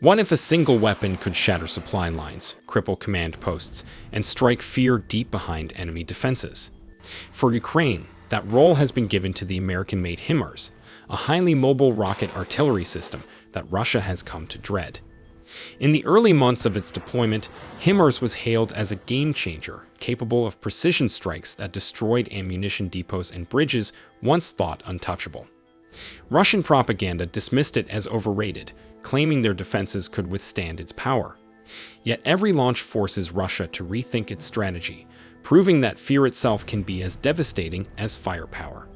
What if a single weapon could shatter supply lines, cripple command posts, and strike fear deep behind enemy defenses? For Ukraine, that role has been given to the American-made HIMARS, a highly mobile rocket artillery system that Russia has come to dread. In the early months of its deployment, HIMARS was hailed as a game-changer, capable of precision strikes that destroyed ammunition depots and bridges once thought untouchable. Russian propaganda dismissed it as overrated, claiming their defenses could withstand its power. Yet every launch forces Russia to rethink its strategy, proving that fear itself can be as devastating as firepower.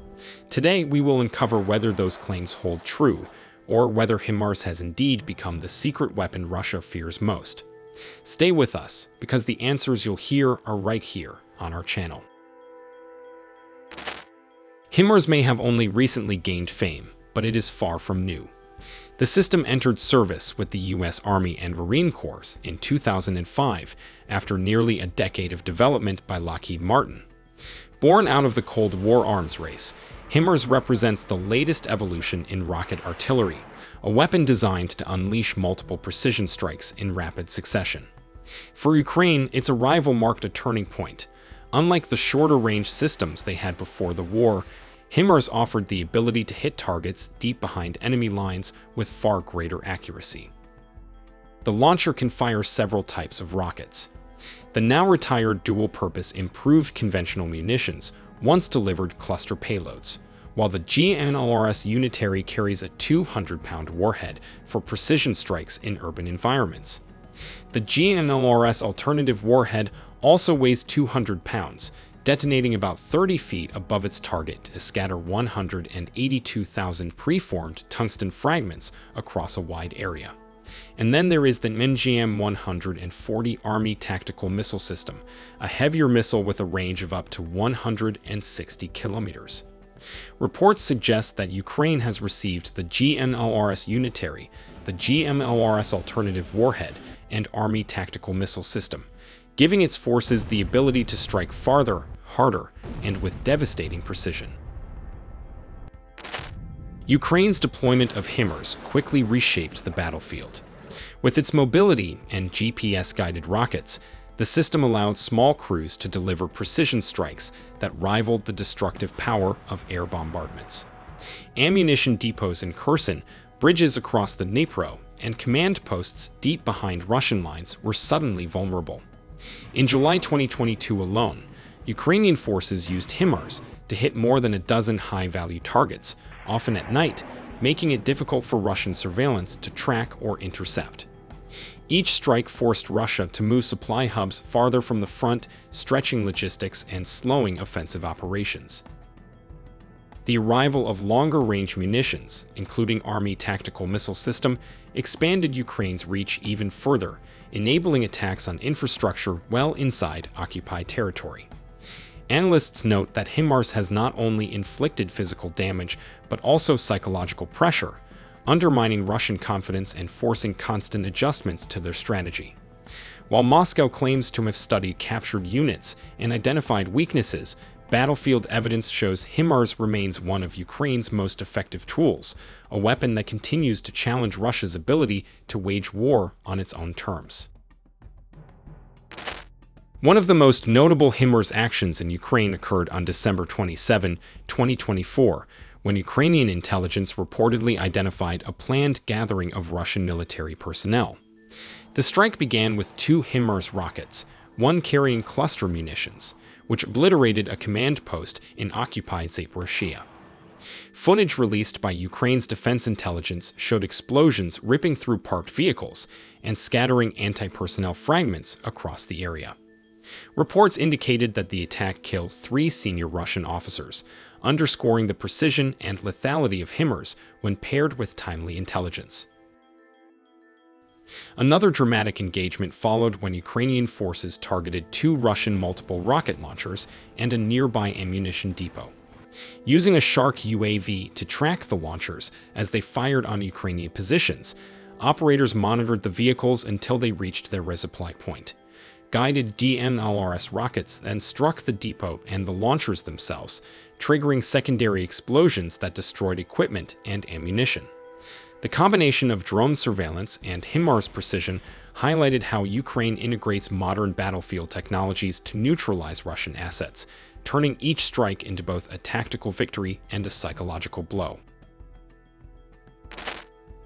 Today, we will uncover whether those claims hold true, or whether HIMARS has indeed become the secret weapon Russia fears most. Stay with us, because the answers you'll hear are right here on our channel. HIMARS may have only recently gained fame, but it is far from new. The system entered service with the U.S. Army and Marine Corps in 2005 after nearly a decade of development by Lockheed Martin. Born out of the Cold War arms race, HIMARS represents the latest evolution in rocket artillery, a weapon designed to unleash multiple precision strikes in rapid succession. For Ukraine, its arrival marked a turning point. Unlike the shorter-range systems they had before the war, HIMARS offered the ability to hit targets deep behind enemy lines with far greater accuracy. The launcher can fire several types of rockets. The now-retired dual-purpose improved conventional munitions once delivered cluster payloads, while the GMLRS Unitary carries a 200-pound warhead for precision strikes in urban environments. The GMLRS alternative warhead also weighs 200 pounds, detonating about 30 feet above its target to scatter 182,000 preformed tungsten fragments across a wide area. And then there is the NGM-140 Army Tactical Missile System, a heavier missile with a range of up to 160 kilometers. Reports suggest that Ukraine has received the GMLRS Unitary, the GMLRS Alternative Warhead, and Army Tactical Missile System, giving its forces the ability to strike farther, harder, and with devastating precision. Ukraine's deployment of HIMARS quickly reshaped the battlefield. With its mobility and GPS-guided rockets, the system allowed small crews to deliver precision strikes that rivaled the destructive power of air bombardments. Ammunition depots in Kherson, bridges across the Dnipro, and command posts deep behind Russian lines were suddenly vulnerable. In July 2022 alone, Ukrainian forces used HIMARS to hit more than a dozen high-value targets, often at night, making it difficult for Russian surveillance to track or intercept. Each strike forced Russia to move supply hubs farther from the front, stretching logistics and slowing offensive operations. The arrival of longer-range munitions, including Army Tactical Missile System, expanded Ukraine's reach even further, enabling attacks on infrastructure well inside occupied territory. Analysts note that HIMARS has not only inflicted physical damage, but also psychological pressure, undermining Russian confidence and forcing constant adjustments to their strategy. While Moscow claims to have studied captured units and identified weaknesses, battlefield evidence shows HIMARS remains one of Ukraine's most effective tools, a weapon that continues to challenge Russia's ability to wage war on its own terms. One of the most notable HIMARS actions in Ukraine occurred on December 27, 2024, when Ukrainian intelligence reportedly identified a planned gathering of Russian military personnel. The strike began with 2 HIMARS rockets, one carrying cluster munitions, which obliterated a command post in occupied Zaporizhzhia. Footage released by Ukraine's defense intelligence showed explosions ripping through parked vehicles and scattering anti-personnel fragments across the area. Reports indicated that the attack killed 3 senior Russian officers, underscoring the precision and lethality of HIMARS when paired with timely intelligence. Another dramatic engagement followed when Ukrainian forces targeted 2 Russian multiple rocket launchers and a nearby ammunition depot. Using a Shark UAV to track the launchers as they fired on Ukrainian positions, operators monitored the vehicles until they reached their resupply point. Guided GMLRS rockets then struck the depot and the launchers themselves, triggering secondary explosions that destroyed equipment and ammunition. The combination of drone surveillance and HIMARS precision highlighted how Ukraine integrates modern battlefield technologies to neutralize Russian assets, turning each strike into both a tactical victory and a psychological blow.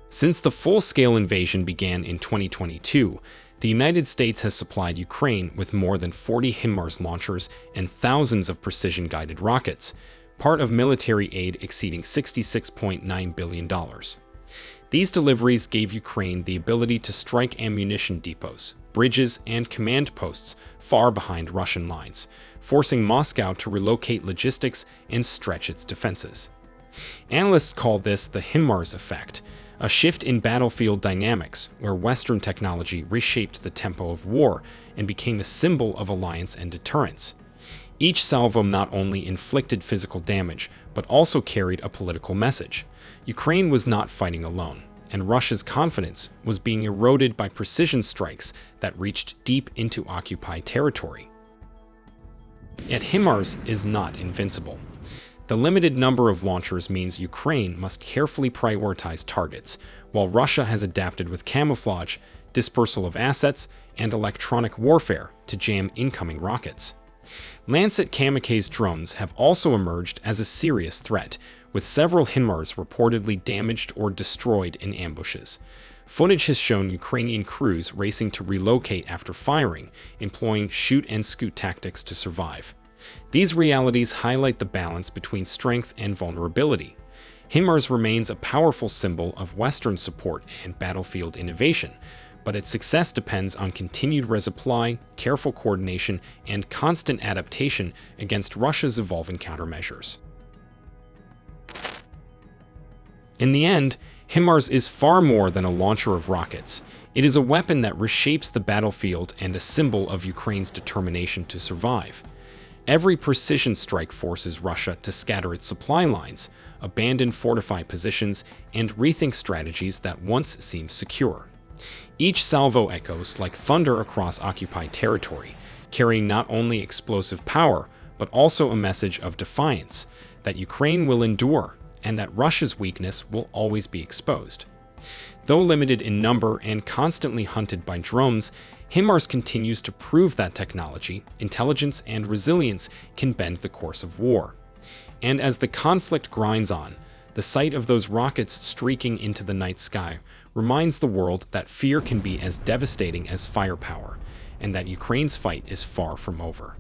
Since the full-scale invasion began in 2022, the United States has supplied Ukraine with more than 40 HIMARS launchers and thousands of precision-guided rockets, part of military aid exceeding $66.9 billion. These deliveries gave Ukraine the ability to strike ammunition depots, bridges, and command posts far behind Russian lines, forcing Moscow to relocate logistics and stretch its defenses. Analysts call this the HIMARS effect, a shift in battlefield dynamics where Western technology reshaped the tempo of war and became a symbol of alliance and deterrence. Each salvo not only inflicted physical damage, but also carried a political message. Ukraine was not fighting alone, and Russia's confidence was being eroded by precision strikes that reached deep into occupied territory. Yet HIMARS is not invincible. The limited number of launchers means Ukraine must carefully prioritize targets, while Russia has adapted with camouflage, dispersal of assets, and electronic warfare to jam incoming rockets. Lancet kamikaze drones have also emerged as a serious threat, with several HIMARS reportedly damaged or destroyed in ambushes. Footage has shown Ukrainian crews racing to relocate after firing, employing shoot-and-scoot tactics to survive. These realities highlight the balance between strength and vulnerability. HIMARS remains a powerful symbol of Western support and battlefield innovation, but its success depends on continued resupply, careful coordination, and constant adaptation against Russia's evolving countermeasures. In the end, HIMARS is far more than a launcher of rockets. It is a weapon that reshapes the battlefield and a symbol of Ukraine's determination to survive. Every precision strike forces Russia to scatter its supply lines, abandon fortified positions, and rethink strategies that once seemed secure. Each salvo echoes like thunder across occupied territory, carrying not only explosive power, but also a message of defiance, that Ukraine will endure, and that Russia's weakness will always be exposed. Though limited in number and constantly hunted by drones, HIMARS continues to prove that technology, intelligence, and resilience can bend the course of war. And as the conflict grinds on, the sight of those rockets streaking into the night sky reminds the world that fear can be as devastating as firepower, and that Ukraine's fight is far from over.